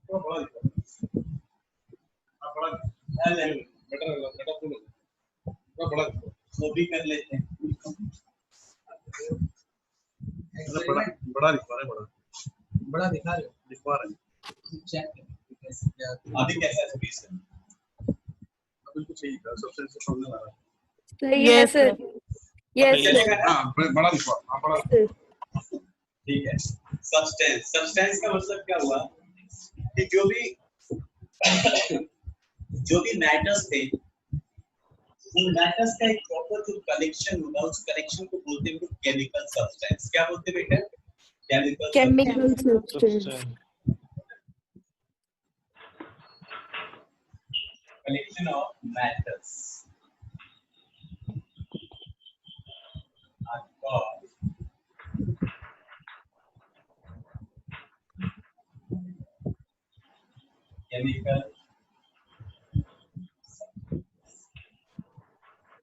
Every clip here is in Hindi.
थोड़ा बड़ा दिखा, हाँ बड़ा बेटा फुल थोड़ा बड़ा दिखा, वो भी कर लेते हैं। बड़ा बड़ा दिखा रहे, बड़ा दिखा रहे हो, दिखा रहे चेक अभी कैसा स्पेस है? बिल्कुल सही है, सबसे सामने वाला सही है सर। Yes sir. चलेगा ना? हाँ बड़ा दिखा, हाँ बड़ा ठीक है। सब्सटेंस का मतलब क्या हुआ कि जो भी मैटर्स थे, उन मैटर्स का एक प्रॉपर जो कलेक्शन होगा, उस कलेक्शन को बोलते हैं केमिकल सब्सटेंस। क्या बोलते हैं बेटा? Chemical substance. collection of matters are called chemical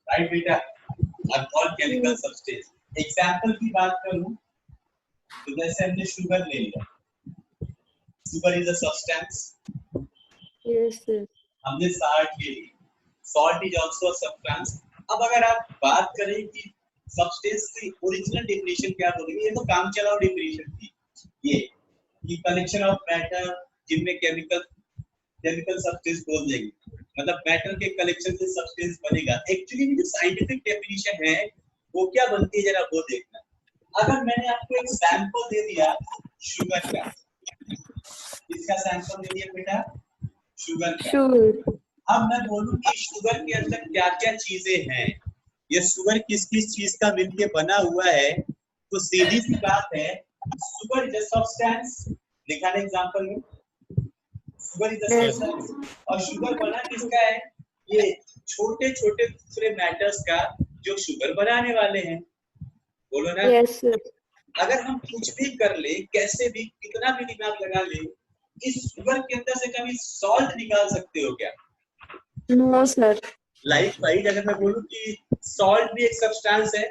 right beta are called chemical substance। Example की बात करूं तो जैसे हमने शुगर ले लिया, sugar is a substance. Yes sir. हमने सॉल्ट ले ली, salt is also a substance. अब अगर आप बात करें कि सब्सटेंस की ओरिजिनल डेफिनेशन क्या बोलेंगे, ये तो काम चलाओ डेफिनेशन थी ये कि कलेक्शन ऑफ मैटर जिनमें केमिकल सब्सटेंस बोल देंगे, मतलब मैटर के कलेक्शन से सब्सटेंस बनेगा। एक्चुअली में जो साइंटिफिक डेफिनेशन है वो क्या बनती है जरा वो देखना। अगर मैंने आपको एक सैंपल दे दिया शुगर का, इसका सैंपल दे दिया बेटा शुगर का, शुगर। अब मैं बोलूं कि शुगर के अंदर क्या क्या चीजें हैं, ये शुगर किस किस चीज का मिलके बना हुआ है, तो सीधी सी बात है शुगर इज अ सब्सटेंस। लिखा है एग्जांपल में, शुगर इज अ सब्सटेंस। और शुगर बना किसका है? ये छोटे छोटे दूसरे मैटर्स का जो शुगर बनाने वाले हैं। बोलो ना। Yes sir. अगर हम कुछ भी कर ले, कैसे भी, कितना भी दिमाग लगा ले, इस शुगर के अंदर से कभी सॉल्ट निकाल सकते हो क्या? No sir. लाइक वाइज अगर मैं बोलूं कि सॉल्ट भी एक सब्सटेंस है,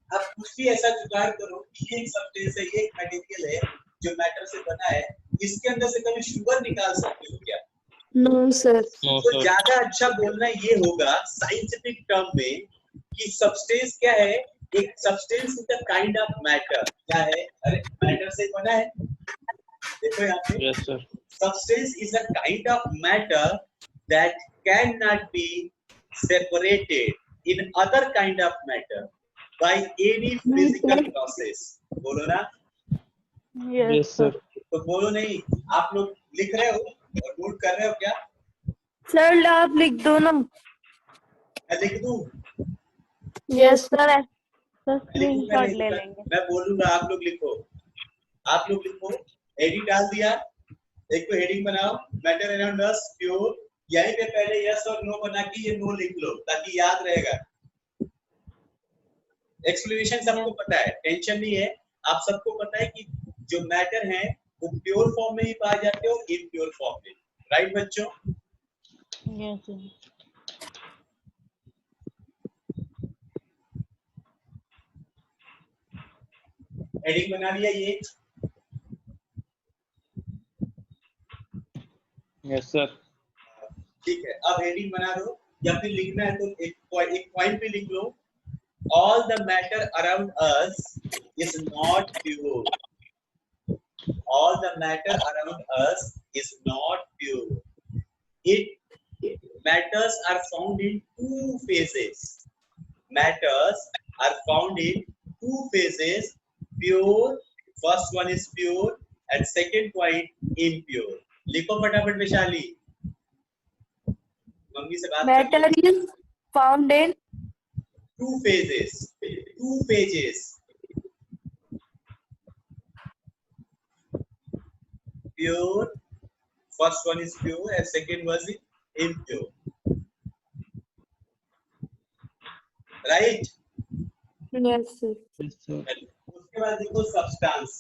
आप कुछ भी ऐसा जुगाड़ करो कि ये एक सब्सटेंस है, ये एक मटेरियल है जो मैटर से बना है, इसके अंदर से कभी शुगर निकाल सकते हो क्या? No sir. तो ज्यादा अच्छा बोलना ये होगा साइंटिफिक टर्म में कि सब्सटेंस क्या है? एक substance is the kind of matter. क्या है? अरे मैटर से बना है, देखो यहाँ पे। Yes sir. Substance is a kind of matter that cannot be separated in other kind of matter by any physical process। बोलो ना। Yes sir. तो बोलो नहीं, आप लोग लिख रहे हो और नोट कर रहे हो क्या? सर आप लिख दो ना। मैं लिख दूं? Yes sir. स्क्रीनशॉट ले लेंगे। मैं बोलूंगा, आप लोग लिखो, आप लोग लिखो। हेडिंग डाल दिया, एक तो हेडिंग बनाओ, मैटर अराउंड अस प्योर, यहीं पे पहले यस और नो बना के ये नो लिख लो ताकि याद रहेगा। एक्सप्लेनेशन सबको पता है, टेंशन नहीं है। आप सबको पता है कि जो मैटर है वो प्योर फॉर्म में ही पाए जाते हो, इम्प्योर फॉर्म में। राइट बच्चों? Yes sir. हेडिंग बना लिया ये? Yes sir. ठीक है, अब हेडिंग बना दो, या फिर लिखना है तो एक पॉइंट पे लिख लो। All the matter around us is not pure. All the matter around us is not pure. Matters are found in two phases. Matters are found in two phases. Pure, first one is pure, and second point impure. लिखो फटाफट विशाली, मम्मी से बात कर। Matter is found in two phases. Pure, first one is pure and second was impure. Right? Yes sir. Yes sir. उसके बाद देखो सब्सटेंस।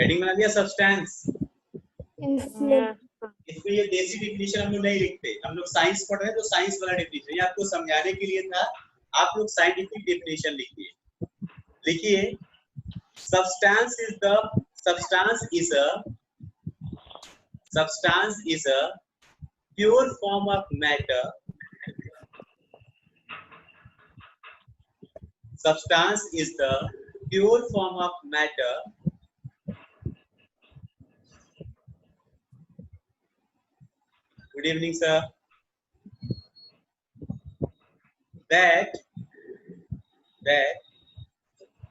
हेडिंग बना दिया सब्सटेंस। Yes sir. इसमें ये देसी डेफिनेशन हम लोग नहीं लिखते, हम लोग साइंस पढ़ रहे हैं तो साइंस वाला डेफिनेशन, ये आपको समझाने के लिए था, आप लोग साइंटिफिक डेफिनेशन लिखिए। लिखिए, substance is a pure form of matter. Substance is the pure form of matter good evening sir that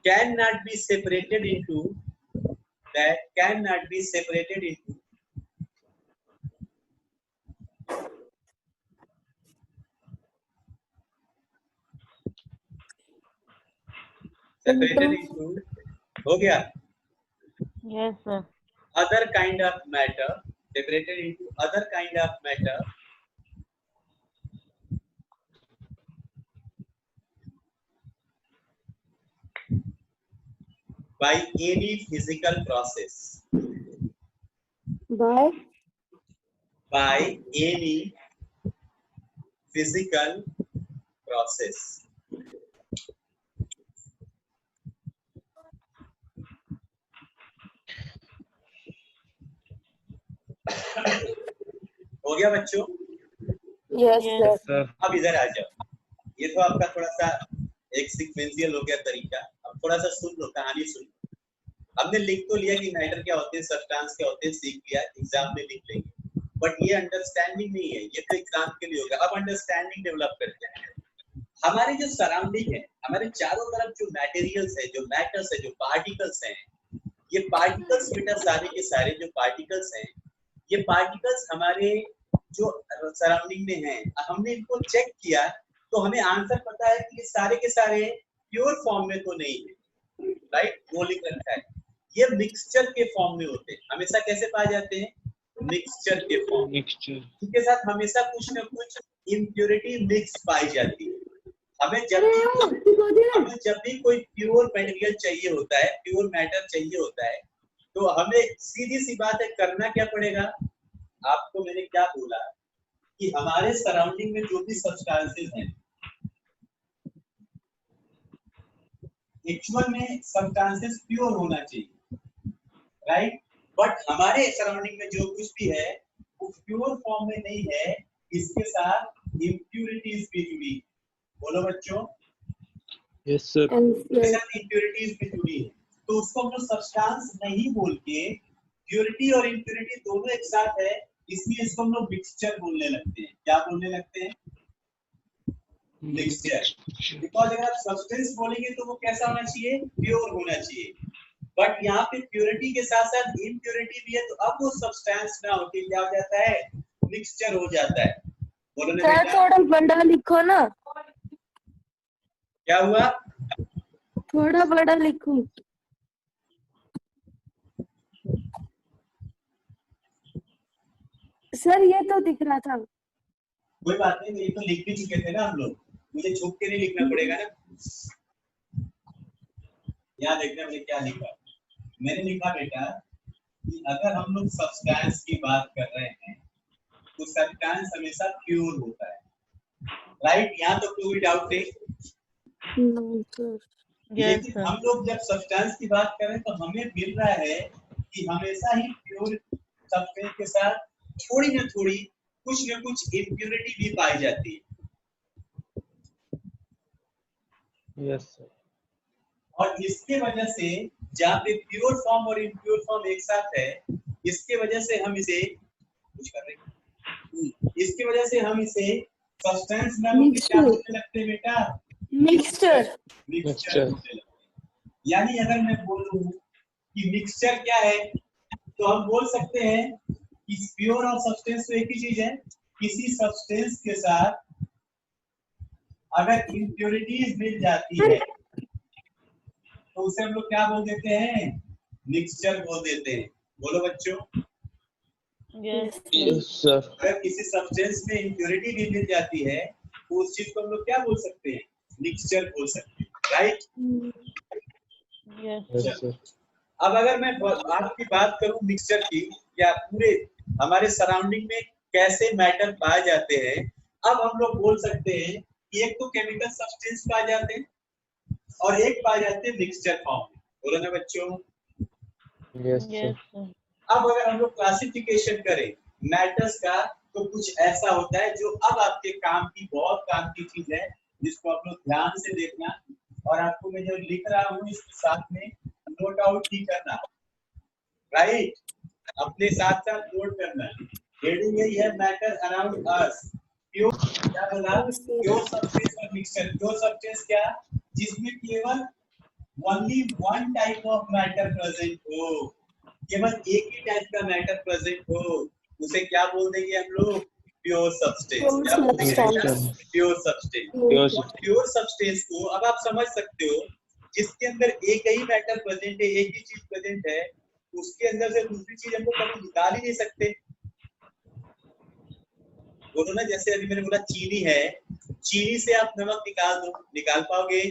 cannot be separated into हो गया Yes, sir. other kind of matter, separated into other kind of matter by any physical process. By any physical process. हो गया बच्चों? Yes, Yes, sir. sir. अब इधर आ जाओ, ये तो आपका थोड़ा सा एक सीक्वेंशियल हो गया तरीका। अब थोड़ा सा सुन लो, कहानी सुन लो। हमने लिख तो लिया कि मैटर क्या होते हैं, सब्सटेंस क्या होते हैं, सीख लिया, एग्जाम में लिख लेंगे, बट ये अंडरस्टैंडिंग नहीं है, ये तो एग्जाम के लिए होगा। अब अंडरस्टैंडिंग डेवलप करते हैं। हमारे जो सराउंडिंग है, हमारे चारों तरफ जो मटेरियल्स है, जो मैटर्स है, जो पार्टिकल्स हैं, ये पार्टिकल्स बेटा सारे के सारे जो पार्टिकल्स हैं, ये पार्टिकल्स हमारे जो सराउंडिंग में हैं, हमने इनको चेक किया तो हमें आंसर पता है कि ये सारे के सारे प्योर फॉर्म में तो नहीं है, राइट? वो लिख रखा है, ये मिक्सचर के फॉर्म में होते हैं। हमेशा कैसे पाए जाते हैं? मिक्सचर के फॉर्म। Mixture. इनके साथ हमेशा कुछ न कुछ इम्प्योरिटी मिक्स पाई जाती है। हमें जब भी कोई प्योर मटेरियल चाहिए होता है, प्योर मैटर चाहिए होता है, तो हमें सीधी सी बात है, करना क्या पड़ेगा? आपको मैंने क्या बोला कि हमारे सराउंडिंग में जो भी सब्सटेंसेस हैं, एक्चुअल में सब्सटेंसेस प्योर होना चाहिए, राइट? बट हमारे सराउंडिंग में जो कुछ भी है वो प्योर फॉर्म में नहीं है, इसके साथ इम्प्यूरिटीज भी जुड़ी। बोलो बच्चों। Yes, sir. इसके साथ इम्प्यूरिटीज भी जुड़ी है, तो उसको हम लोग सब्सटेंस नहीं बोल के प्योरिटी और इम्प्यूरिटी दोनों एक साथ है, इसलिए इसको हम लोग मिक्सचर बोलने लगते हैं। क्या बोलने लगते हैं? मिक्सचर। बिकॉज अगर आप सब्सटेंस बोलेंगे तो वो कैसा होना चाहिए? प्योर होना चाहिए। बट यहाँ पे प्योरिटी के साथ साथ इम्प्योरिटी भी है, तो अब वो सब्सटेंस ना होके क्या हो जाता है? मिक्सचर हो जाता है। बोलो ना सर बेटा। थोड़ा बड़ा लिखो ना, क्या हुआ? थोड़ा बड़ा लिखो। सर ये तो दिख रहा था। कोई बात नहीं, ये तो लिख भी चुके थे ना हम लोग, मुझे छुप के नहीं लिखना पड़ेगा ना। यहाँ देखना मैंने क्या लिखा। मैंने लिखा बेटा कि अगर हम लोग सब्सटेंस की बात कर रहे हैं तो सब्सटेंस हमेशा प्योर होता है, राइट? यहाँ तो कोई डाउट नहीं। No, sir. Yes, लेकिन sir. हम लोग जब सब्सटेंस की बात करें तो हमें मिल रहा है कि हमेशा ही प्योर सब्सटेंस के साथ थोड़ी ना थोड़ी कुछ न कुछ इम्प्योरिटी भी पाई जाती है। Yes, sir. और इसके वजह से जहाँ पे प्योर फॉर्म और इम्प्योर फॉर्म एक साथ है, इसके वजह से हम इसे कुछ कर रहे हैं, इसकी वजह से हम इसे सब्सटेंस ना बोलके क्या बोलने लगते हैं बेटा? मिक्सचर। मिक्सचर। यानी अगर मैं बोलूं कि मिक्सचर क्या है, तो हम बोल सकते हैं कि प्योर और सब्सटेंस तो एक ही चीज है। किसी सब्सटेंस के साथ अगर इम्प्योरिटीज मिल जाती है तो उसे हम लोग क्या बोल देते हैं? मिक्सचर बोल देते हैं। बोलो बच्चों। Yes, sir. अगर किसी सब्सटेंस में इम्प्योरिटी भी मिल जाती है तो उस चीज को हम लोग क्या बोल सकते हैं? मिक्सचर बोल सकते हैं, राइट? Yes, sir. अब अगर मैं आपकी बात करूं मिक्सचर की, या पूरे हमारे सराउंडिंग में कैसे मैटर पाए जाते हैं। अब हम लोग बोल सकते हैं कि एक तो केमिकल सब्सटेंस पाए जाते हैं और एक पाए जाते हैं मिक्सचर फॉर्म में। बोलो ना बच्चों। Yes, sir. Yes, sir. अब अगर हम लोग क्लासिफिकेशन करें मैटर्स का तो कुछ ऐसा होता है जो अब आपके काम की, बहुत काम की चीज है, जिसको आप लोग ध्यान से देखना और आपको मैं जो लिख रहा हूँ इसके साथ में नोट आउट भी करना, राइट? अपने साथ साथ नोट करना। हेडिंग है यह मैटर अराउंड अस। प्योर क्या बोला? प्योर सब्सटेंस और मिक्सचर। प्योर सब्सटेंस क्या? जिसमें केवल only one type of matter present हो, केवल एक ही टाइप का मैटर प्रेजेंट हो, उसे क्या बोल देंगे हम लोग? Pure substance. क्या बोल देंगे? Pure substance. Pure और प्योर सब्सटेंस को अब आप समझ सकते हो, जिसके अंदर एक ही मैटर प्रेजेंट है, एक ही चीज प्रेजेंट है, उसके अंदर से दूसरी चीज हम लोग कभी निकाल ही नहीं सकते। बोलो ना, जैसे अभी मैंने बोला चीनी है, चीनी से आप नमक निकाल दो, निकाल पाओगे?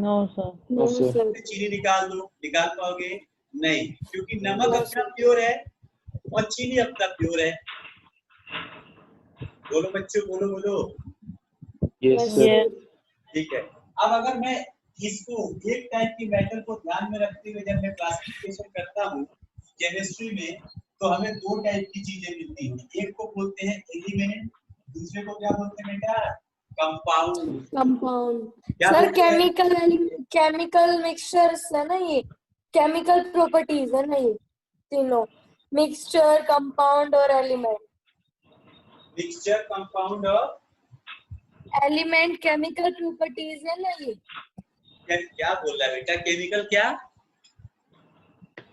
No, sir. No, sir. sir. चीनी निकाल दो, निकाल पाओगे? नहीं, क्योंकि नमक अपना प्योर है और चीनी अपना प्योर है। बोलो बच्चों, बोलो बोलो। Yes, sir. Yes. ठीक है। अब अगर मैं इसको एक टाइप की मैटर को ध्यान में रखते हुए जब मैं क्लासिफिकेशन करता हूँ केमिस्ट्री में, तो हमें दो टाइप की चीजें मिलती हैं। एक को बोलते हैं एलिमेंट, दूसरे को क्या बोलते हैं बेटा? कंपाउंड। Compound. क्या सर बोलते हैं? केमिकल मिक्सचर्स है ना, ये केमिकल प्रॉपर्टीज है ना, ये तीनों मिक्सचर, कंपाउंड और एलिमेंट। मिक्सचर, कंपाउंड और एलिमेंट केमिकल प्रॉपर्टीज है ना, ये क्या बोल रहा है बेटा? केमिकल क्या?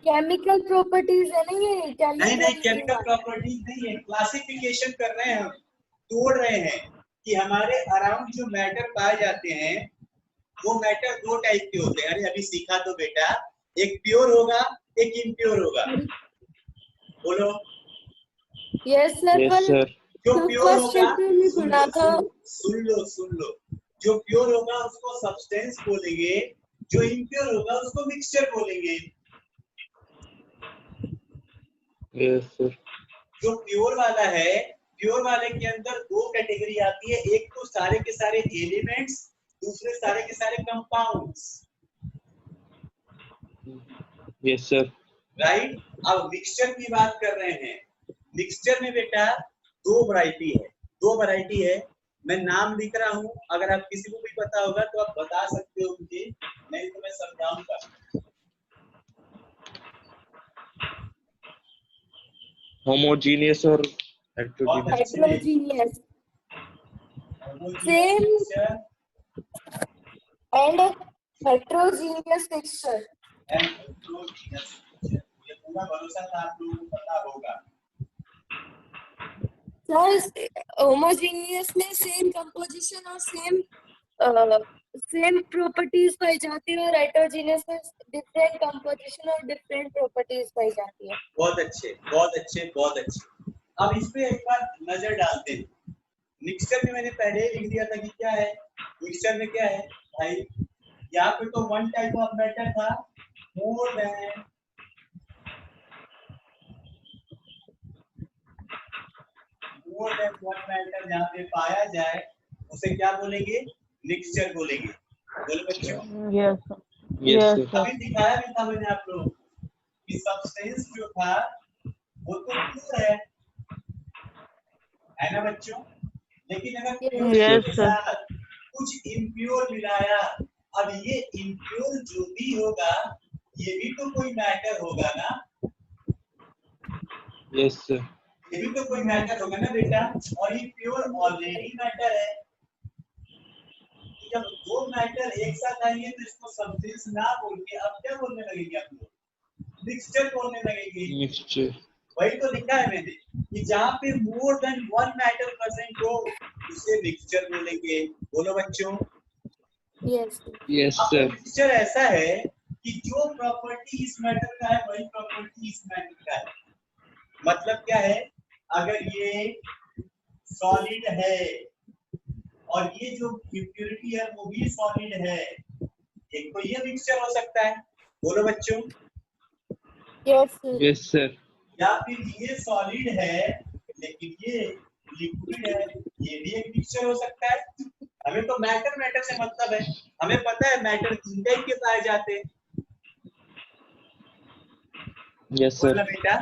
केमिकल प्रॉपर्टीज है ना, ये नहीं नहीं, केमिकल प्रॉपर्टीज नहीं है, क्लासिफिकेशन कर रहे हैं हम, तोड़ रहे हैं कि हमारे अराउंड जो मैटर पाए जाते हैं वो मैटर दो टाइप के होते हैं। अरे अभी सीखा तो बेटा, एक प्योर होगा, एक इम्प्योर होगा। बोलो। Yes sir. Yes, sir. जो प्योर होगा, सुन रहा था। सुन लो, जो प्योर होगा उसको सब्सटेंस बोलेंगे, जो इम्प्योर होगा उसको मिक्सचर बोलेंगे। Yes, sir. जो प्योर वाला है, प्योर वाले के अंदर दो कैटेगरी आती है, एक तो सारे के सारे एलिमेंट्स, दूसरे सारे के सारे कंपाउंड्स, Yes, sir. राइट? अब मिक्सचर की बात कर रहे हैं। मिक्सचर में बेटा दो वैरायटी है। मैं नाम लिख रहा हूं, अगर आप किसी को भी पता होगा तो आप बता सकते हो मुझे, नहीं तो मैं समझाऊंगा। Homogeneous or heterogeneous? Heterogeneous same and heterogeneous mixture. मुझे पूरा भरोसा था आप लोगों को पता होगा। सर होमोजीनियस में सेम कंपोजिशन और सेम प्रॉपर्टीज पाई जाती है, और हेटेरोजीनियस में डिफरेंट कंपोजिशन और डिफरेंट प्रॉपर्टीज पाई जाती है। बहुत अच्छे, बहुत अच्छे, बहुत अच्छे। अब इस पे एक बार नजर डालते हैं। मिक्सचर में मैंने पहले ही लिख दिया था कि क्या है मिक्सचर में, क्या है भाई? यहाँ पे तो वन टाइप ऑफ मैटर था, मोर देन वन मैटर जहाँ पे पाया जाए उसे क्या बोलेंगे? मिक्सचर बोलेंगे। बोलो बच्चों। Yes, sir. Yes, Yes, sir. sir. अभी दिखाया भी था मैंने आप लोगों को कि सब्सटेंस जो था वो तो प्योर है ना बच्चों? लेकिन अगर प्योर Yes, के sir. साथ कुछ इम्प्योर मिलाया, अब ये इम्प्योर जो भी होगा ये भी तो कोई मैटर होगा ना, Yes, sir. ये भी तो कोई मैटर होगा ना बेटा। और ये प्योर ऑलरेडी मैटर है। जब दो मैटर एक साथ आएंगे तो इसको सब्सटेंस ना बोल के अब क्या बोलने लगेंगे आप लोग? मिक्सचर बोलने लगेंगे। Mixture. वही तो लिखा है मैंने कि जहाँ पे more than one matter present हो उसे मिक्सचर बोलेंगे। बोलो बच्चों। यस Yes, अब sir. मिक्सचर ऐसा है कि जो प्रॉपर्टी इस मैटर का है वही प्रॉपर्टी इस मैटर का है। मतलब क्या है? अगर ये सॉलिड है और ये जो इम्प्योरिटी है वो भी सॉलिड है, एक तो ये मिक्सचर हो सकता है। बोलो बच्चों। Yes Yes, sir. या फिर ये सॉलिड है लेकिन ये लिक्विड है, ये भी एक मिक्सचर हो सकता है। हमें तो मैटर मैटर से मतलब है, हमें पता है मैटर तीन टाइप के पाए जाते हैं। Yes, sir. बोलना बेटा,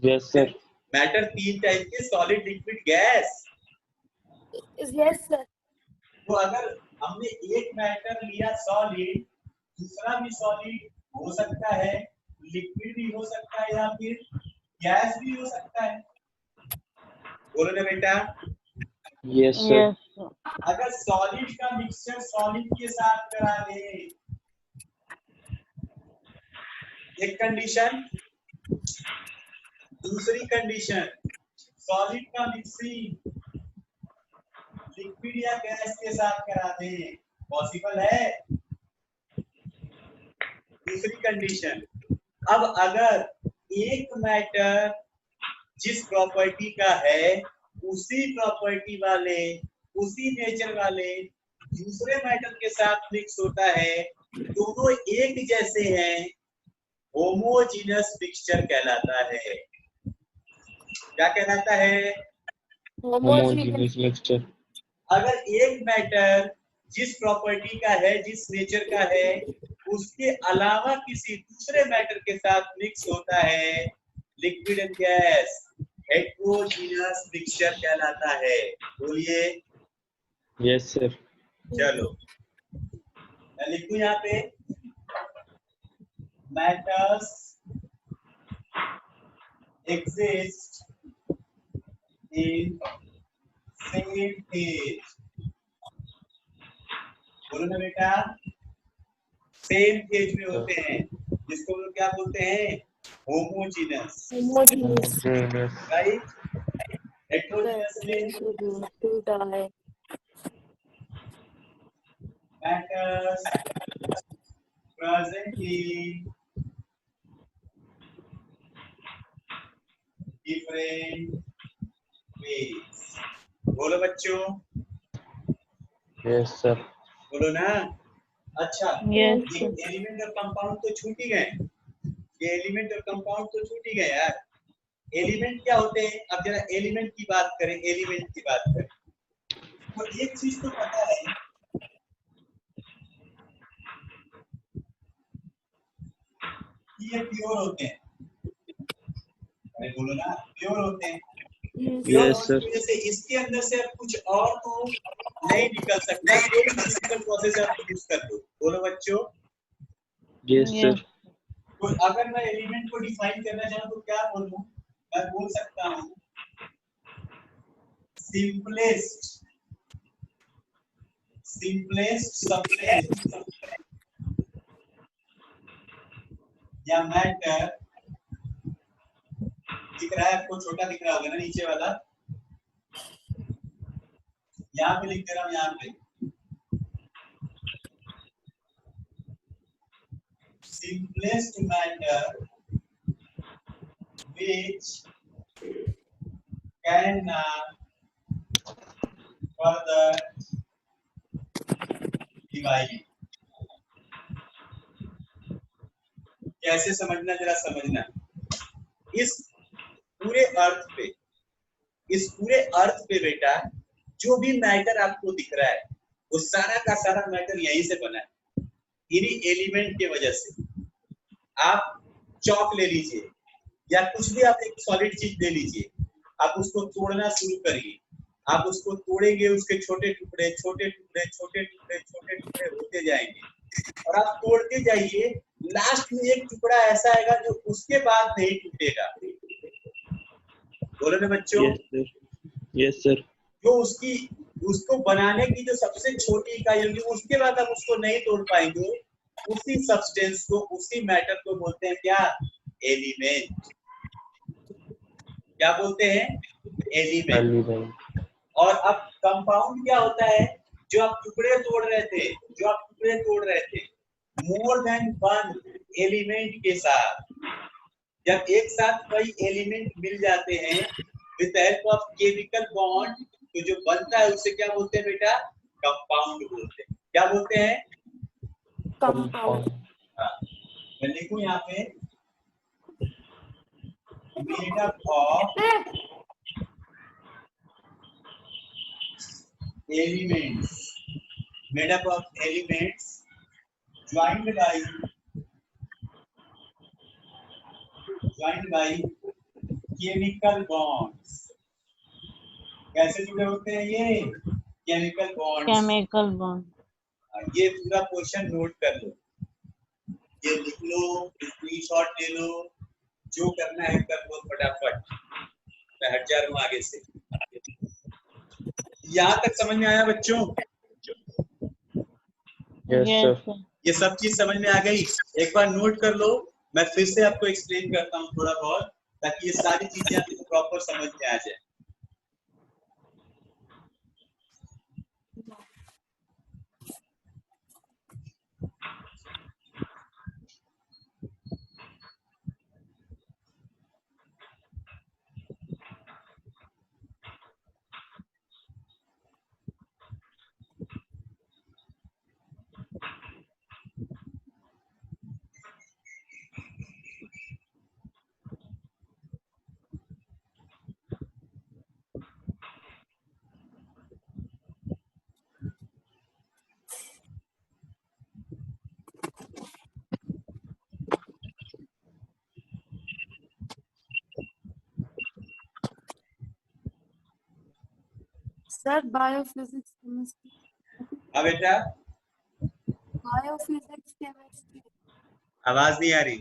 Yes, sir. मैटर तीन टाइप के, solid, liquid, gas. Yes, sir. तो अगर हमने एक मैटर लिया सॉलिड, दूसरा भी सॉलिड हो सकता है, लिक्विड भी हो सकता है, या फिर गैस भी हो सकता है। बोलो ना बेटा, Yes, sir. Yes, sir. अगर सॉलिड का मिक्सचर सॉलिड के साथ करा दे, एक कंडीशन। दूसरी कंडीशन, सॉलिड का मिक्सिंग लिक्विड या गैस के साथ करा दे, पॉसिबल है। दूसरी कंडीशन, अब अगर एक मैटर जिस प्रॉपर्टी का है उसी प्रॉपर्टी वाले, उसी नेचर वाले दूसरे मैटर के साथ मिक्स होता है, दोनों एक जैसे हैं, होमोजीनस मिक्सचर कहलाता है। क्या कहलाता है? Homogeneous mixture. अगर एक मैटर जिस प्रॉपर्टी का है, जिस नेचर का है, उसके अलावा किसी दूसरे मैटर के साथ मिक्स होता है, liquid and gas, heterogeneous mixture कहलाता है। बोलिए। Yes, sir. चलो मैं लिखूं यहाँ पे, matters exist in same phase। बोलो ना बेटा, सेम फेज में होते हैं, जिसको हम लोग क्या बोलते हैं? Homogeneous, Homogeneous. Homogeneous. Right. Heterogeneous में To die. Matters present in different ways। बोलो बच्चों, Yes, sir. बोलो ना। अच्छा, Yes, ये एलिमेंट और कंपाउंड तो छूट ही गए, ये एलिमेंट और कंपाउंड तो छूट ही गए यार। एलिमेंट क्या होते हैं? अब जरा एलिमेंट की बात करें, एलिमेंट की बात करें तो एक चीज तो पता है, ये प्योर होते हैं। अरे बोलो ना, प्योर होते हैं। प्योर Yes, होने sir. की वजह से इसके अंदर से अब कुछ और तो नहीं निकल सकता, कोई भी फिजिकल प्रोसेस आप यूज कर दो। बोलो बच्चों। Yes, sir. yes, तो अगर मैं एलिमेंट को डिफाइन करना चाहूँ तो क्या बोलूँ? मैं बोल सकता हूँ सिंपलेस्ट सब्सटेंस या मैटर। दिख रहा है आपको? छोटा दिख रहा होगा ना नीचे वाला, यहाँ पे लिख दे रहा हूँ, यहाँ पे simplest matter which can further divide। कैसे समझना, जरा समझना। इस पूरे अर्थ पे, इस पूरे अर्थ पे बेटा, जो भी मैटर आपको दिख रहा है वो सारा का सारा मैटर यहीं से बना है, इन्हीं एलिमेंट के वजह से। आप चौक ले लीजिए या कुछ भी, आप एक सॉलिड चीज ले लीजिए, आप उसको तोड़ना शुरू करिए, आप उसको तोड़ेंगे, उसके छोटे टुकड़े छोटे टुकड़े छोटे टुकड़े छोटे टुकड़े होते जाएंगे, और आप तोड़ते जाइए, लास्ट में एक टुकड़ा ऐसा आएगा जो उसके बाद नहीं टूटेगा। बोलो ना बच्चों। Yes, sir. Yes, sir. जो उसकी, उसको बनाने की जो सबसे छोटी इकाई होगी, उसके बाद हम उसको नहीं तोड़ पाएंगे, उसी सब्सटेंस को, उसी मैटर को बोलते हैं क्या? एलिमेंट। क्या बोलते हैं? एलिमेंट। Element. और अब कंपाउंड क्या होता है? जो आप टुकड़े तोड़ रहे थे, जो आप टुकड़े तोड़ रहे थे मोर देन वन एलिमेंट के साथ, जब एक साथ कई एलिमेंट मिल जाते हैं with help of chemical bond, तो जो बनता है उसे क्या बोलते हैं बेटा? कंपाउंड बोलते हैं। क्या बोलते हैं? Compound. हाँ, मैं लिखूं यहाँ पे, made up of elements, made up of elements joined by chemical bonds. कैसे जुड़े होते हैं ये केमिकल बॉन्ड्स? Chemical bond. ये पूरा क्वेश्चन नोट कर लो, ये लिख लो, स्क्रीनशॉट ले लो, जो करना है कर लो फटाफट। मैं हट जा रहा हूँ आगे से। यहाँ तक समझ में आया बच्चों? Yes, sir. ये सब चीज समझ में आ गई? एक बार नोट कर लो, मैं फिर से आपको एक्सप्लेन करता हूँ थोड़ा बहुत, ताकि ये सारी चीजें आपको प्रॉपर समझ में आ जाए। सर बायोफिजिक्स केमिस्ट्री, हाँ बेटा, बायोफिजिक्स केमिस्ट्री, आवाज नहीं आ रही।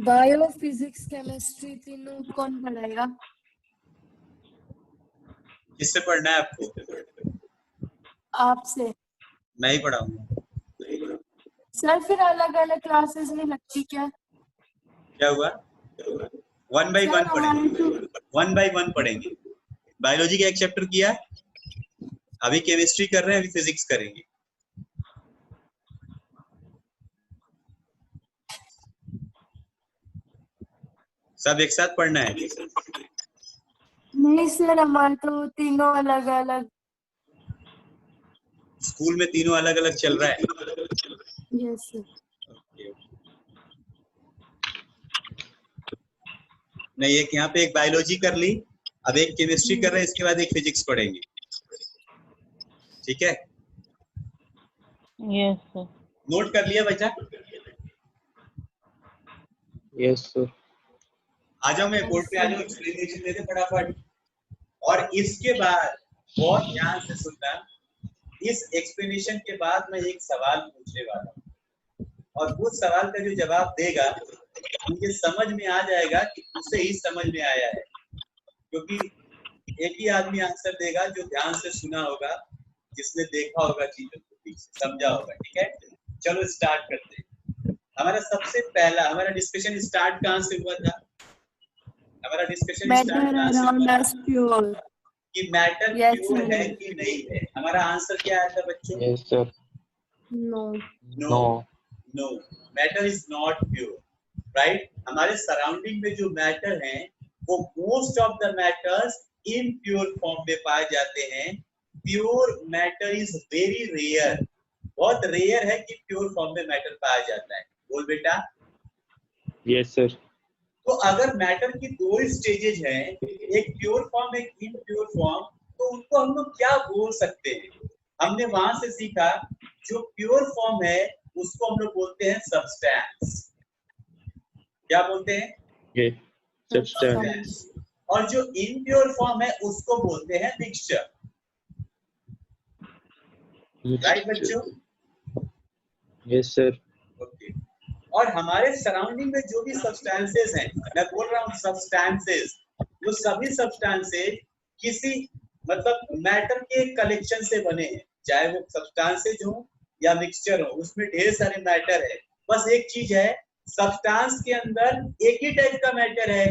बायोफिजिक्स केमिस्ट्री तीनों कौन पढ़ाएगा? किससे पढ़ना है आपको? आपसे। मैं ही पढ़ाऊंगा। सर फिर अलग अलग क्लासेस नहीं लगती क्या? क्या हुआ? 1 by 1 सर, पढ़ेंगे, हमारे 1 by 1 पढ़ेंगे। बायोलॉजी का एक चैप्टर किया, अभी केमिस्ट्री कर रहे हैं, अभी फिजिक्स करेंगे। सब एक साथ पढ़ना है? नहीं सर, हमारे तो तीनों अलग अलग। स्कूल में तीनों अलग अलग चल रहा है? Yes sir. नहीं, एक यहाँ पे एक बायोलॉजी कर ली, अब एक केमिस्ट्री कर रहे हैं, इसके बाद एक फिजिक्स पढ़ेंगे। ठीक है? Yes sir. नोट कर लिया बच्चा? Yes, sir. आ जाओ, मैं बोर्ड पे आ जाओ, एक्सप्लेनेशन दे दे फटाफट। और इसके बाद बहुत ध्यान से सुनना, इस एक्सप्लेनेशन के बाद मैं एक सवाल पूछने वाला हूँ, और उस सवाल का जो जवाब देगा उनके समझ में आ जाएगा कि उसे ही समझ में आया है, क्योंकि एक ही आदमी आंसर देगा जो ध्यान से सुना होगा, जिसने देखा होगा चीजों को, ठीक से समझा होगा। ठीक है, चलो स्टार्ट करते हैं। हमारा सबसे पहला हमारा डिस्कशन स्टार्ट कहाँ से हुआ था? हमारा डिस्कशन स्टार्ट कहाँ से हुआ प्योर कि मैटर प्योर है कि नहीं है? हमारा आंसर क्या आया था बच्चों? Yes, sir. No. No. No, matter is not pure, right? हमारे सराउंडिंग में जो मैटर हैं वो most of the matters impure form में पाए जाते हैं। Pure matter is very rare, बहुत रेयर है कि प्योर फॉर्म में मैटर पाया जाता है। बोल बेटा। Yes, sir. तो अगर मैटर की दो स्टेजेस हैं, एक प्योर फॉर्म एक इम्प्योर फॉर्म, तो उनको हम लोग क्या बोल सकते हैं? हमने वहां से सीखा, जो प्योर फॉर्म है उसको हम लोग बोलते हैं सब्सटेंस। क्या बोलते हैं? Okay. Substance. और जो इम्प्योर फॉर्म है उसको बोलते हैं मिक्सचर। राइट बच्चों? Yes, sir. ओके। और हमारे सराउंडिंग में जो भी सब्सटेंसेस हैं, मैं बोल रहा हूँ सब्सटेंसेस, वो सभी सब्सटेंसेस किसी मतलब मैटर के कलेक्शन से बने हैं, चाहे वो सब्सटेंसेस हो या मिक्सचर हो, उसमें ढेर सारे मैटर है। बस एक चीज है, सब्सटेंस के अंदर एक ही टाइप का मैटर है।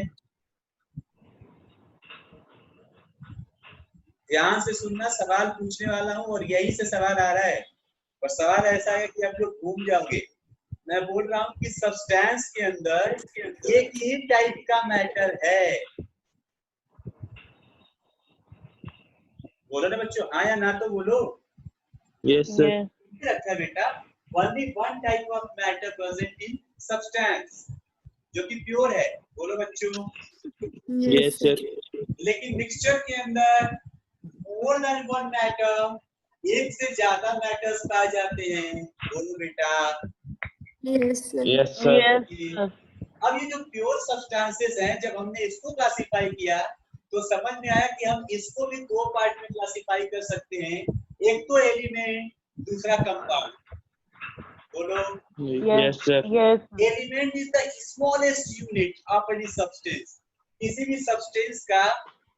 ध्यान से सुनना, सवाल पूछने वाला हूँ और यही से सवाल आ रहा है, और सवाल ऐसा है कि आप लोग घूम जाओगे। मैं बोल रहा हूँ कि सब्सटेंस के अंदर एक ही टाइप का मैटर है। बोलो ना बच्चों, हाँ या ना तो बोलो। Yes, sir. Yes. रखा है बेटा, only one type of matter present in substance, जो कि प्योर है। बोलो बच्चों। Yes, sir. लेकिन मिक्सचर के अंदर मोर देन वन मैटर, एक से ज्यादा मैटर्स पाए जाते हैं। बोलो बेटा। Yes, sir. Yes, sir. Yes. अब ये जो प्योर सब्सटेंसेस हैं, जब हमने इसको क्लासिफाई किया तो समझ में आया कि हम इसको भी दो पार्ट में क्लासिफाई कर सकते हैं, एक तो एलिमेंट, दूसरा कंपाउंड। बोलो। Yes, sir. Yes. Element is the smallest unit of any substance. किसी भी सब्सटेंस का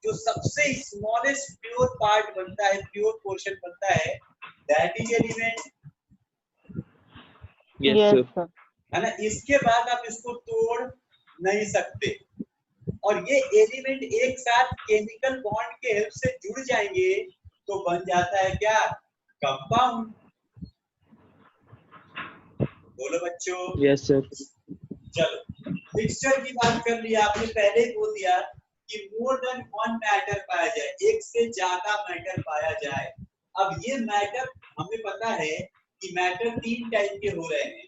जो सबसे स्मॉलेस्ट प्योर पार्ट बनता है, प्योर पोर्शन बनता है, that is element, Yes, Yes, sir. sir. है ना। इसके बाद आप इसको तोड़ नहीं सकते। और ये एलिमेंट एक साथ केमिकल बॉन्ड के हेल्प से जुड़ जाएंगे तो बन जाता है क्या? कंपाउंड। बोलो बच्चों। Yes, sir. चलो, मिक्सचर की बात कर लिया आपने, पहले ही बोल दिया कि मोर देन वन मैटर पाया जाए, एक से ज्यादा मैटर पाया जाए। अब ये मैटर हमें पता है कि मैटर तीन टाइप के हो रहे हैं,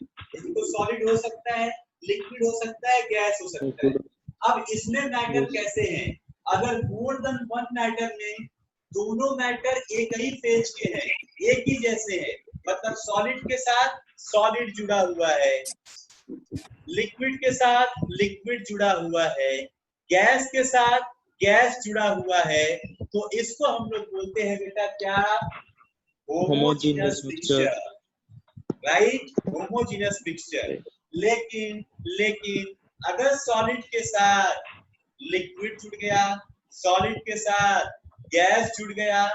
तो सॉलिड हो सकता है, लिक्विड हो सकता है, गैस हो सकता है। अब इसमें मैटर कैसे हैं? अगर मोर देन वन मैटर में दोनों मैटर एक ही फेज के हैं, एक ही जैसे हैं, मतलब सॉलिड के साथ सॉलिड जुड़ा हुआ है, लिक्विड के साथ लिक्विड जुड़ा हुआ है, गैस के साथ गैस जुड़ा हुआ है, तो इसको हम लोग बोलते हैं बेटा क्या? Homogeneous mixture, right? Homogeneous mixture. लेकिन अगर सॉलिड के साथ लिक्विड जुड़ गया, सॉलिड के साथ गैस जुड़ गया,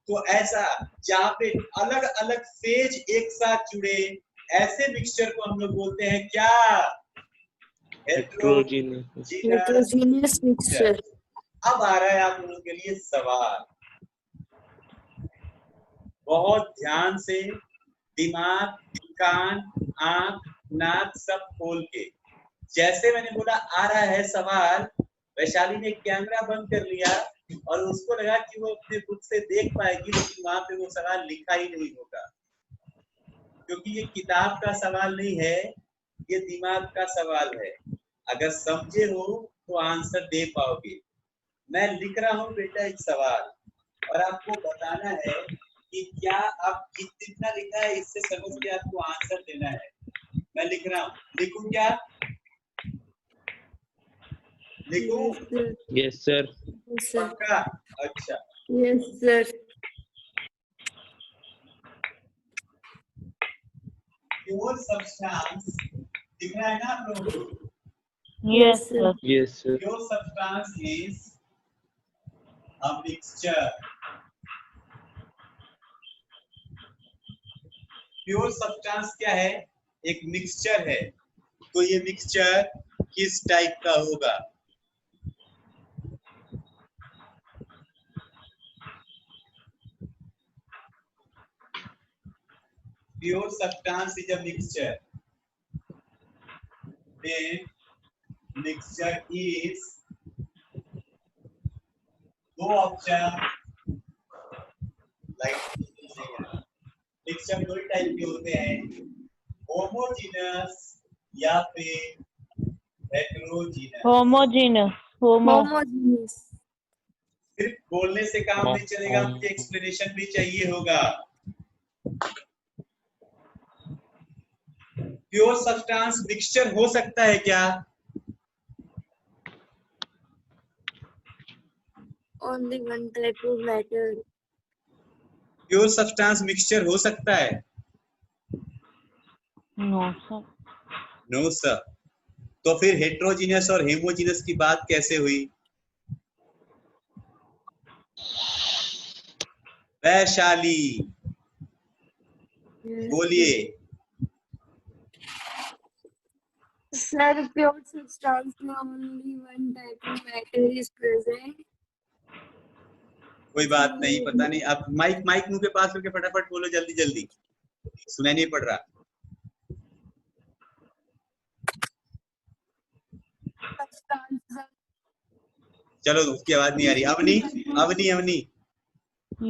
तो ऐसा जहां पे अलग अलग फेज एक साथ जुड़े, ऐसे मिक्सचर को हम लोग बोलते हैं क्या? Heterogeneous. Heterogeneous mixture. अब आ रहा है आप लोगों के लिए सवाल, बहुत ध्यान से, दिमाग, कान, आंख, नाक सब खोल के। जैसे मैंने बोला आ रहा है सवाल, वैशाली ने कैमरा बंद कर लिया और उसको लगा कि वो अपने खुद से देख पाएगी, लेकिन वहां पे वो सवाल लिखा ही नहीं होगा, क्योंकि ये किताब का सवाल नहीं है, ये दिमाग का सवाल है। अगर समझे हो तो आंसर दे पाओगे। मैं लिख रहा हूँ बेटा एक सवाल, और आपको बताना है कि क्या आप जितना लिखा है इससे समझ के आपको आंसर देना है। मैं लिख रहा हूँ, लिखूं क्या? लिखूं? Yes, sir. Yes, sir. पक्का? अच्छा, Yes, sir. प्योर सब्सटेंस दिख रहा है ना आप लोगों को? Yes, sir. Yes, sir. Pure substance is a mixture. Pure substance क्या है? एक मिक्सचर है। तो ये मिक्सचर किस टाइप का होगा? Pure substance is a mixture. Then mixture is, दो ऑप्शन, मिक्सचर दो टाइप के होते हैं, होमोजीनस या फिर हेटेरोजीनस। Homogeneous. Homogeneous. सिर्फ बोलने से काम नहीं चलेगा, मुझे एक्सप्लेनेशन भी चाहिए होगा। प्योर सब्सटेंस मिक्सचर हो सकता है क्या? Only one type of matter. Pure substance mixture हो सकता है? No, sir. No sir. तो फिर हेटेरोजीनियस और हेमोजीनियस की बात कैसे हुई? वैशाली बोलिए। Sir, pure substance में only one type of matter is present. कोई बात नहीं, पता नहीं। अब माइक मुंह के पास करके फटाफट बोलो, जल्दी जल्दी, सुनाई नहीं पड़ रहा। Substance. चलो, उसकी आवाज नहीं आ रही। Avani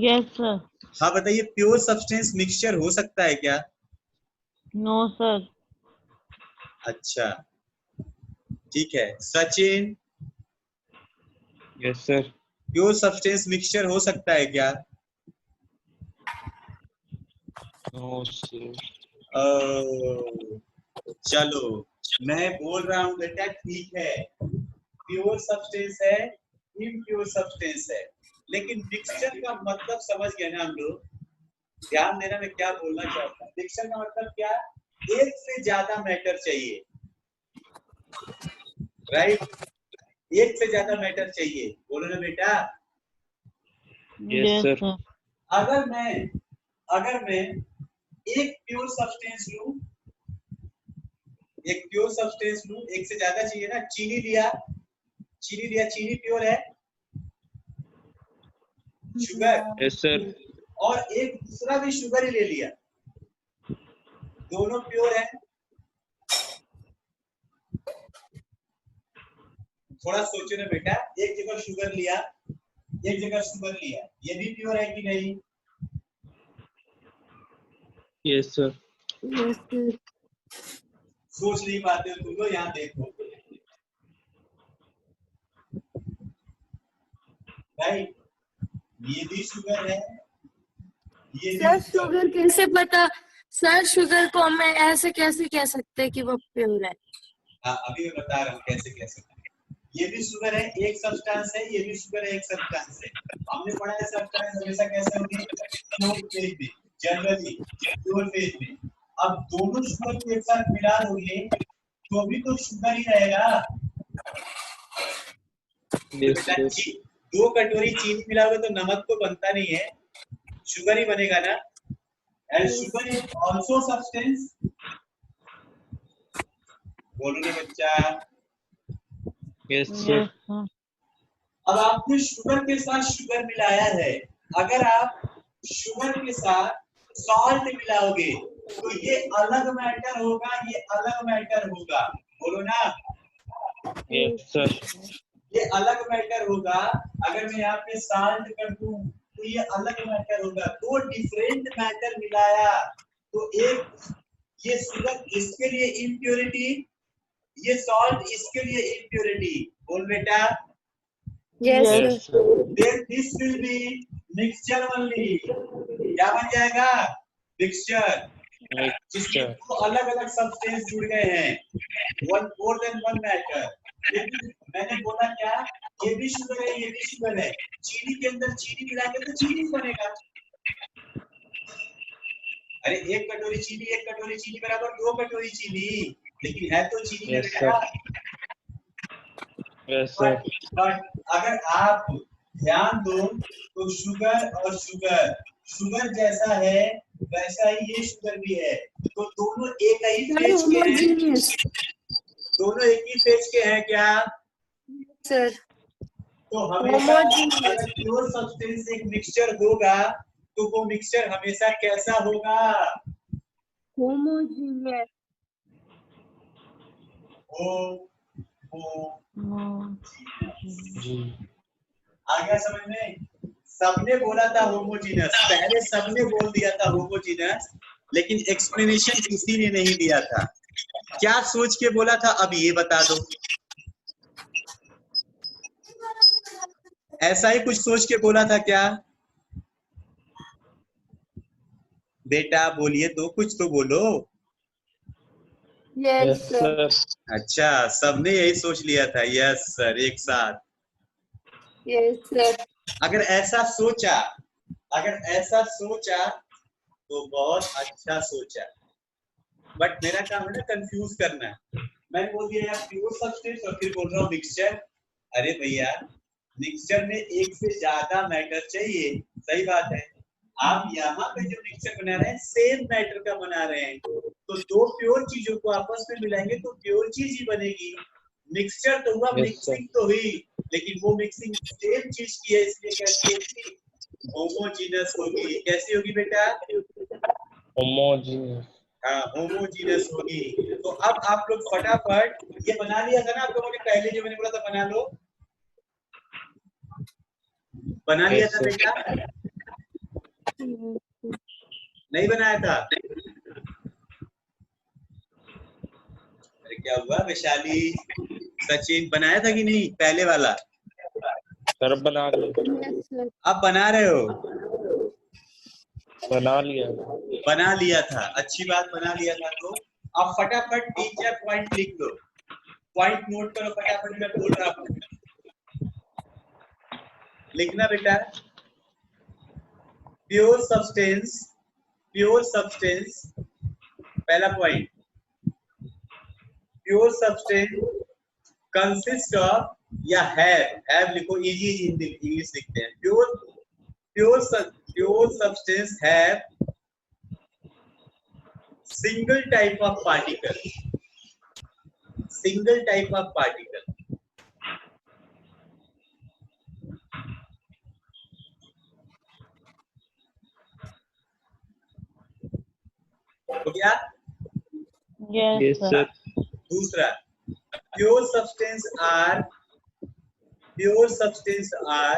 Yes, sir. हाँ बताइए, प्योर सब्सटेंस मिक्सचर हो सकता है क्या? No, sir. अच्छा, ठीक है। Sachin, Yes, sir. Pure substance mixture हो सकता है क्या? No, sir. चलो, मैं बोल रहा हूँ बेटा ठीक है, प्योर सब्सटेंस है, इम्प्योर सब्सटेंस है, लेकिन मिक्सचर का मतलब समझ गए ना हम लोग? ध्यान देना, मैं क्या बोलना चाहता हूँ। मिक्सचर का मतलब क्या? एक से ज्यादा मैटर चाहिए, राइट? एक से ज्यादा मैटर चाहिए, बोलो ना बेटा। Yes, sir. sir. अगर मैं एक प्योर सब्सटेंस लूं, एक से ज्यादा चाहिए ना, चीनी लिया, चीनी प्योर है, शुगर, Yes, sir. और एक दूसरा भी शुगर ही ले लिया, दोनों प्योर है? थोड़ा सोचो ना बेटा, एक जगह शुगर लिया, एक जगह शुगर लिया, ये भी प्योर है कि नहीं? Yes, sir. Yes, sir. सोच नहीं पाते हो तुम लोग, यहाँ देखो भाई, ये भी शुगर है, ये भी सर शुगर शुगर कैसे पता? सर शुगर को हम ऐसे कैसे कह सकते हैं कि वो प्योर है? हाँ, अभी मैं बता रहा हूँ कैसे। ये भी शुगर है, एक सब्सटेंस है, ये भी शुगर है, एक सब्सटेंस है। हमने पढ़ा है सब्सटेंस हमेशा कैसे होगी? प्योर फेज में, जनरली प्योर फेज में। अब दोनों शुगर को एक साथ मिला दोगे तो भी तो शुगर ही रहेगा। Yes, बेटा, sir. 2 कटोरी चीनी मिलाओगे तो नमक तो बनता नहीं है, शुगर ही बनेगा ना। And sugar is also substance, बोलो ना बच्चा। Yes, sir. Yes, sir. अब आपने शुगर के साथ शुगर मिलाया है, अगर आप शुगर के साथ सॉल्ट मिलाओगे तो ये अलग मैटर होगा, ये अलग मैटर होगा, बोलो ना। Yes, sir. ये अलग मैटर होगा। अगर मैं यहाँ पे सॉल्ट कर दूं तो ये अलग मैटर होगा, दो डिफरेंट मैटर मिलाया तो एक, ये शुगर इसके लिए इम्प्योरिटी, ये सॉल्ट इसके लिए इम्प्योरिटी, बोल बेटा। Yes, sir. Yes, sir. Then this will be mixture only, क्या बन जाएगा? मिक्सचर, जिसमें Mixture. दो अलग अलग सब्सटेंस जुड़ गए हैं, one more than one matter. लेकिन मैंने बोला क्या? ये भी शुगर है, ये भी शुगर है, चीनी के अंदर चीनी मिलाएंगे तो चीनी बनेगा। अरे एक कटोरी चीनी बराबर 2 कटोरी चीनी, लेकिन है तो चीनी Yes, बेटा। Yes, sir. बट अगर आप ध्यान दो तो शुगर और शुगर जैसा है वैसा ही ये शुगर भी है, तो दोनों एक ही फेज के हैं, Homogeneous. दोनों एक ही फेज के हैं क्या? Sir. तो हमेशा Homogeneous. अगर प्योर सब्सटेंस एक मिक्सचर होगा तो वो मिक्सचर हमेशा कैसा होगा? Homogeneous. हो No. जी. आ गया समझ में? सबने बोला था होमोजीनस, पहले सबने बोल दिया था होमोजीनस, लेकिन एक्सप्लेनेशन किसी ने नहीं दिया था। क्या सोच के बोला था, अब ये बता दो। ऐसा ही कुछ सोच के बोला था क्या? बेटा बोलिए तो, कुछ तो बोलो। Yes, Yes, sir. sir. अच्छा, सबने यही सोच लिया था, यस सर, एक साथ। Yes, sir. अगर ऐसा सोचा तो बहुत अच्छा सोचा, बट मेरा काम है ना कंफ्यूज करना। मैंने बोल दिया यार प्योर सब्सटेंस और फिर बोल रहा हूँ मिक्सचर। अरे भैया, मिक्सचर में एक से ज्यादा मैटर चाहिए, सही बात है। आप यहाँ पे जो मिक्सचर बना रहे हैं सेम मैटर का बना रहे हैं, तो दो प्योर चीजों को आपस में मिलाएंगे तो प्योर चीज ही बनेगी। मिक्सचर तो हुआ, Yes, मिक्सिंग तो हुई, लेकिन वो मिक्सिंग सेम चीज की है, इसलिए कैसी होगी? होमोजीनस होगी। कैसी होगी बेटा? Homogeneous. हाँ, होमोजीनस होगी। तो अब आप लोग फटाफट ये बना लिया था ना आप लोगों ने, पहले जो मैंने बोला था बना लो, बना लिया Yes, था sir. बेटा? नहीं बनाया था? अरे क्या हुआ वैशाली, सचिन बनाया था कि नहीं पहले वाला? सर बना लिया। Yes, sir. आप बना रहे हो? बना लिया। बना लिया था, अच्छी बात, बना लिया था। तो आप फटाफट तीन चार पॉइंट लिख लो, पॉइंट नोट करो फटाफट, मैं बोल रहा हूँ लिखना बेटा। प्योर सब्सटेंस, पहला point, pure substance consist of या हैव लिखो, इजी इंग्लिश लिखते हैं। Pure substance have single type of particle, हो गया? Yes, Yes, sir. sir. दूसरा, pure substance are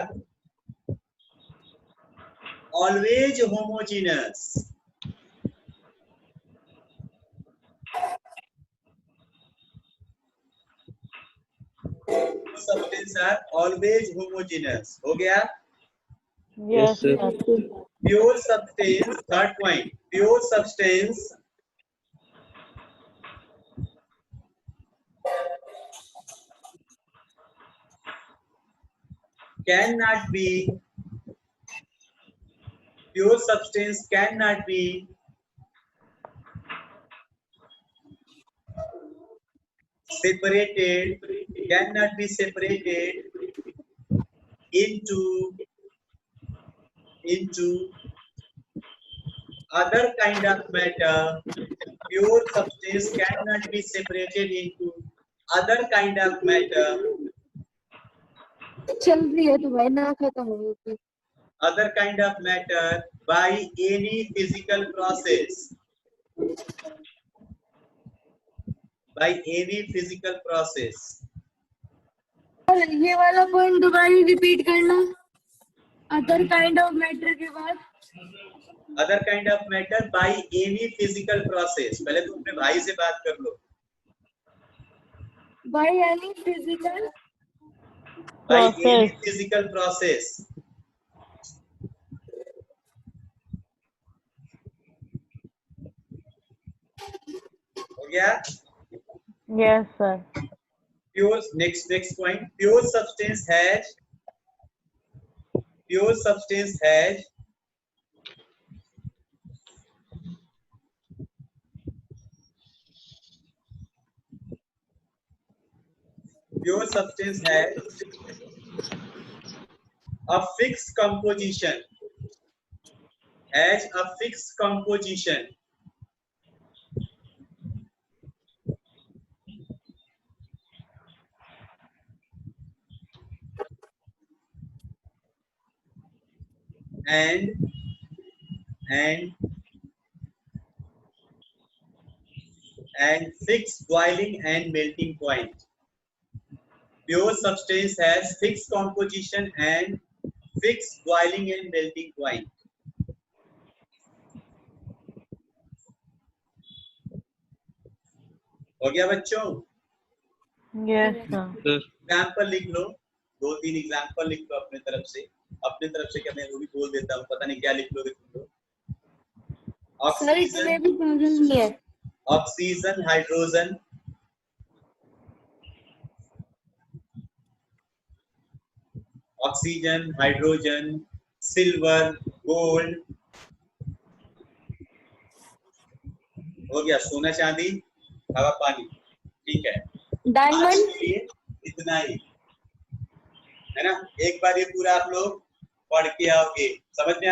always homogeneous, substance are always homogeneous, हो गया? Yes, sir. sir. Pure substance, third point, pure substance cannot be separated into other kind of matter. Pure substance cannot be separated into other kind of matter. चल रही है तो भाई ना खत्म होगी। Other kind of matter by any physical process. By any physical process. और ये वाला पॉइंट दोबारा रिपीट करना, अदर काइंड ऑफ मैटर के बाद। Other kind of matter by any physical process. पहले तुम अपने भाई से बात कर लो। By any physical By any Process. physical process. हो गया? Yes, sir. Pure, next point, pure substance has a fixed composition, and fixed boiling and melting point. Pure substance has fixed composition and fixed boiling and melting point. हो गया बच्चों? Yes, sir. Sir. एग्जाम्पल लिख लो, 2-3 एग्जाम्पल लिख लो अपने तरफ से क्या, मैं वो भी बोल देता हूँ, पता नहीं क्या लिख लोगे तुम लोग। सर इसमें भी पागल नहीं है। ऑक्सीजन, हाइड्रोजन, सिल्वर, गोल्ड, हो गया, सोना चांदी, हवा पानी, ठीक है। आज डायमंड के लिए इतना ही है ना। एक बार ये पूरा आप लोग पढ़ के आओगे, समझ में आया?